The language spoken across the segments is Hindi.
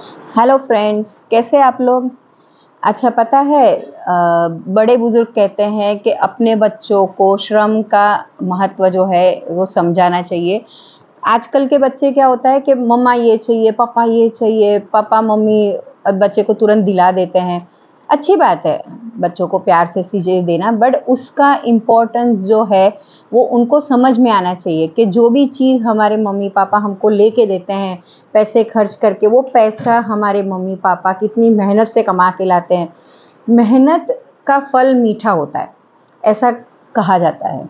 हेलो फ्रेंड्स, कैसे आप लोग। अच्छा, पता है बड़े बुजुर्ग कहते हैं कि अपने बच्चों को श्रम का महत्व जो है वो समझाना चाहिए। आजकल के बच्चे क्या होता है कि मम्मा ये चाहिए, पापा ये चाहिए, पापा मम्मी बच्चे को तुरंत दिला देते हैं। अच्छी बात है बच्चों को प्यार से चीज़ें देना, बट उसका इम्पोर्टेंस जो है वो उनको समझ में आना चाहिए कि जो भी चीज़ हमारे मम्मी पापा हमको लेके देते हैं पैसे खर्च करके, वो पैसा हमारे मम्मी पापा कितनी मेहनत से कमा के लाते हैं। मेहनत का फल मीठा होता है, ऐसा कहा जाता है।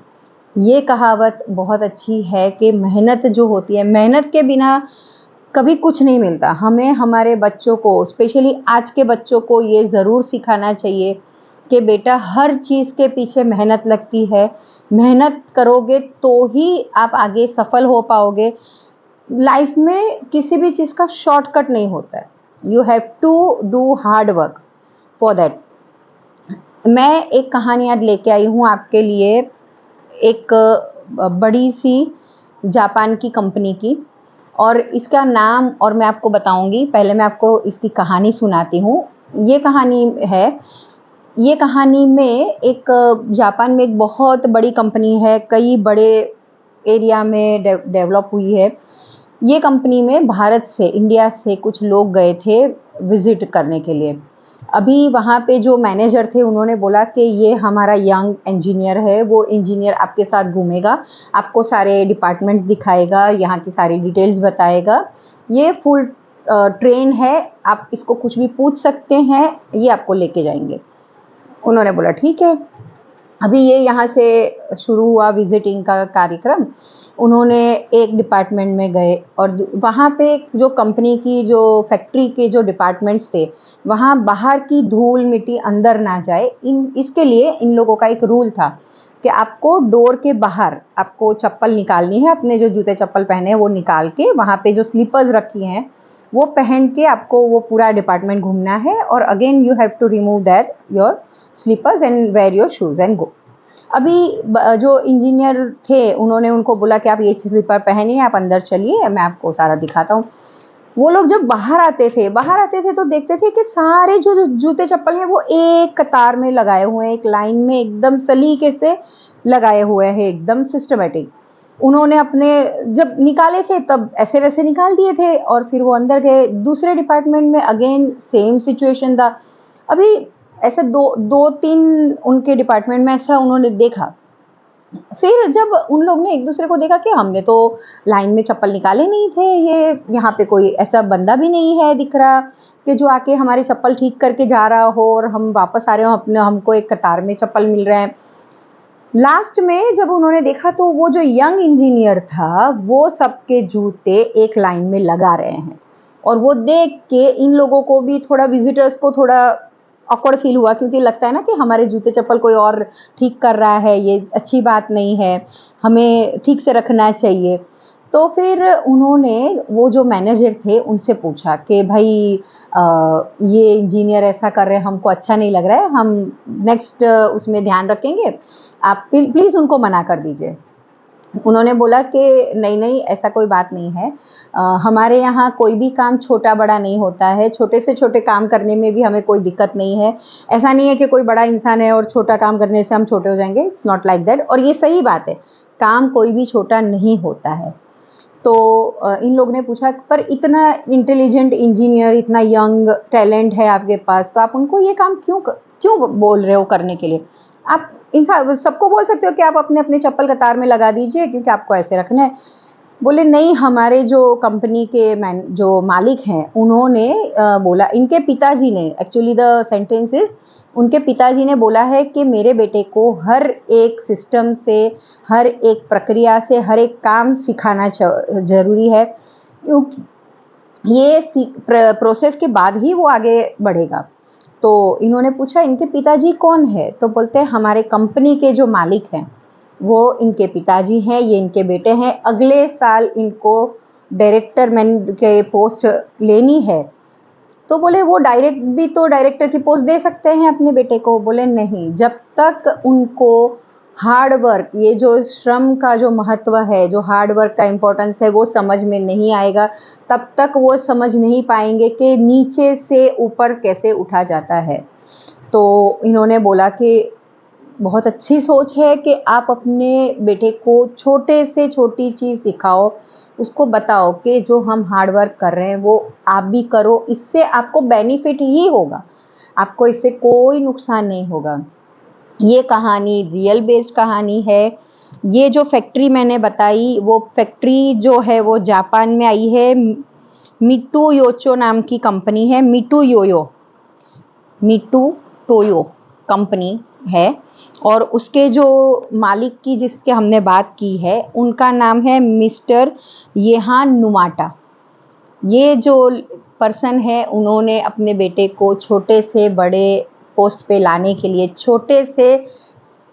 ये कहावत बहुत अच्छी है कि मेहनत जो होती है, मेहनत के बिना कभी कुछ नहीं मिलता। हमें हमारे बच्चों को, स्पेशली आज के बच्चों को, ये ज़रूर सिखाना चाहिए कि बेटा हर चीज़ के पीछे मेहनत लगती है। मेहनत करोगे तो ही आप आगे सफल हो पाओगे। लाइफ में किसी भी चीज़ का शॉर्टकट नहीं होता है। You have to do hard work for that. मैं एक कहानी आज लेके आई हूँ आपके लिए, एक बड़ी सी जापान की कंपनी की, और इसका नाम और मैं आपको बताऊंगी। पहले मैं आपको इसकी कहानी सुनाती हूँ। ये कहानी है, ये कहानी में एक जापान में एक बहुत बड़ी कंपनी है, कई बड़े एरिया में डेवलप हुई है। ये कंपनी में भारत से, इंडिया से कुछ लोग गए थे विजिट करने के लिए। अभी वहाँ पे जो मैनेजर थे उन्होंने बोला कि ये हमारा यंग इंजीनियर है, वो इंजीनियर आपके साथ घूमेगा, आपको सारे डिपार्टमेंट्स दिखाएगा, यहाँ की सारी डिटेल्स बताएगा। ये फुल ट्रेन है, आप इसको कुछ भी पूछ सकते हैं, ये आपको लेके जाएंगे। उन्होंने बोला ठीक है। अभी ये यहाँ से शुरू हुआ विजिटिंग का कार्यक्रम। उन्होंने एक डिपार्टमेंट में गए और वहाँ पे जो कंपनी की, जो फैक्ट्री के जो डिपार्टमेंट्स थे, वहाँ बाहर की धूल मिट्टी अंदर ना जाए, इसके लिए इन लोगों का एक रूल था कि आपको डोर के बाहर आपको चप्पल निकालनी है, अपने जो जूते चप्पल पहने हैं वो निकाल के, वहाँ पे जो स्लीपर्स रखी हैं वो पहन के आपको वो पूरा डिपार्टमेंट घूमना है, और again you have to remove that your slippers and wear your shoes and go. अभी जो इंजीनियर थे उन्होंने उनको बोला कि आप ये स्लीपर पहनिए, आप अंदर चलिए, मैं आपको सारा दिखाता हूँ। वो लोग जब बाहर आते थे तो देखते थे कि सारे जो जूते चप्पल हैं वो एक कतार में लगाए हुए हैं, एक लाइन में एकदम सलीके से लगाए हुए हैं, एकदम सिस्टमेटिक। उन्होंने अपने जब निकाले थे तब ऐसे वैसे निकाल दिए थे, और फिर वो अंदर गए दूसरे डिपार्टमेंट में, अगेन सेम सिचुएशन था। अभी ऐसे दो तीन उनके डिपार्टमेंट में ऐसा उन्होंने देखा। फिर जब उन लोग ने एक दूसरे को देखा कि हमने तो लाइन में चप्पल निकाले नहीं थे, ये यहाँ पे कोई ऐसा बंदा भी नहीं है दिख रहा कि जो आके हमारी चप्पल ठीक करके जा रहा हो, और हम वापस आ रहे हो, अपने हमको एक कतार में चप्पल मिल रहे हैं। लास्ट में जब उन्होंने देखा तो वो जो यंग इंजीनियर था वो सबके जूते एक लाइन में लगा रहे हैं, और वो देख के इन लोगों को भी, थोड़ा विजिटर्स को थोड़ा ऑकवर्ड फील हुआ, क्योंकि लगता है ना कि हमारे जूते चप्पल कोई और ठीक कर रहा है, ये अच्छी बात नहीं है, हमें ठीक से रखना चाहिए। तो फिर उन्होंने, वो जो मैनेजर थे उनसे पूछा कि भाई ये इंजीनियर ऐसा कर रहे हैं, हमको अच्छा नहीं लग रहा है, हम नेक्स्ट उसमें ध्यान रखेंगे, आप प्लीज़ उनको मना कर दीजिए। उन्होंने बोला कि नहीं नहीं, ऐसा कोई बात नहीं है, हमारे यहाँ कोई भी काम छोटा बड़ा नहीं होता है, छोटे से छोटे काम करने में भी हमें कोई दिक्कत नहीं है। ऐसा नहीं है कि कोई बड़ा इंसान है और छोटा काम करने से हम छोटे हो जाएंगे, इट्स नॉट लाइक दैट। और ये सही बात है, काम कोई भी छोटा नहीं होता है। तो इन लोग ने पूछा, पर इतना इंटेलिजेंट इंजीनियर, इतना यंग टैलेंट है आपके पास, तो आप उनको ये काम क्यों बोल रहे हो करने के लिए। आप इंसान सबको बोल सकते हो कि आप अपने अपने चप्पल कतार में लगा दीजिए, क्योंकि आपको ऐसे रखना है। बोले नहीं, हमारे जो कंपनी के जो मालिक हैं उन्होंने बोला, इनके पिताजी ने, एक्चुअली द सेंटेंस इज, उनके पिताजी ने बोला है कि मेरे बेटे को हर एक सिस्टम से, हर एक प्रक्रिया से, हर एक काम सिखाना ज़रूरी है, क्योंकि ये प्रोसेस के बाद ही वो आगे बढ़ेगा। तो इन्होंने पूछा इनके पिताजी कौन है, तो बोलते हैं हमारे कंपनी के जो मालिक हैं वो इनके पिताजी हैं, ये इनके बेटे हैं, अगले साल इनको डायरेक्टर मैन के पोस्ट लेनी है। तो बोले वो डायरेक्टर की पोस्ट दे सकते हैं अपने बेटे को। बोले नहीं, जब तक उनको हार्ड वर्क, ये जो श्रम का जो महत्व है, जो हार्ड वर्क का इम्पोर्टेंस है, वो समझ में नहीं आएगा, तब तक वो समझ नहीं पाएंगे कि नीचे से ऊपर कैसे उठा जाता है। तो इन्होंने बोला कि बहुत अच्छी सोच है कि आप अपने बेटे को छोटे से छोटी चीज़ सिखाओ, उसको बताओ कि जो हम हार्ड वर्क कर रहे हैं वो आप भी करो, इससे आपको बेनिफिट ही होगा, आपको इससे कोई नुकसान नहीं होगा। ये कहानी रियल बेस्ड कहानी है। ये जो फैक्ट्री मैंने बताई, वो फैक्ट्री जो है वो जापान में आई है। मिटू योचो नाम की कंपनी है, मिटू टोयो कंपनी है। और उसके जो मालिक की जिसके हमने बात की है, उनका नाम है मिस्टर येहान नुमाटा। ये जो पर्सन है, उन्होंने अपने बेटे को छोटे से बड़े पोस्ट पे लाने के लिए, छोटे से,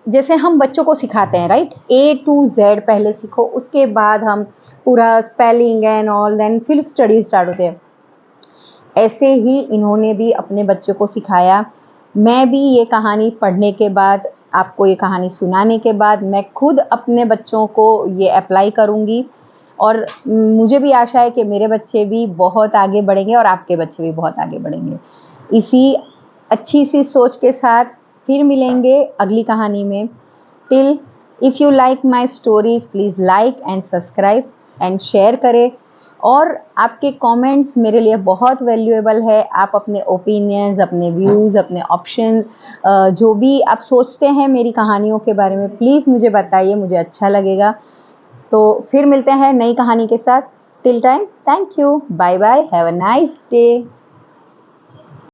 जैसे हम बच्चों को सिखाते हैं राइट, A to Z पहले सीखो, उसके बाद हम पूरा स्पेलिंग एंड ऑल, देन फिर स्टडी स्टार्ट होते हैं, ऐसे ही इन्होंने भी अपने बच्चों को सिखाया। मैं भी ये कहानी पढ़ने के बाद, आपको ये कहानी सुनाने के बाद, मैं खुद अपने बच्चों को ये अप्लाई करूँगी, और मुझे भी आशा है कि मेरे बच्चे भी बहुत आगे बढ़ेंगे और आपके बच्चे भी बहुत आगे बढ़ेंगे। इसी अच्छी सी सोच के साथ फिर मिलेंगे अगली कहानी में। Till, if you like my stories please like and subscribe and share करें। और आपके कमेंट्स मेरे लिए बहुत वैल्यूएबल है। आप अपने ओपिनियंस, अपने व्यूज़, अपने ऑप्शन, जो भी आप सोचते हैं मेरी कहानियों के बारे में, प्लीज़ मुझे बताइए, मुझे अच्छा लगेगा। तो फिर मिलते हैं नई कहानी के साथ। Till time, thank you, bye bye, have a nice day.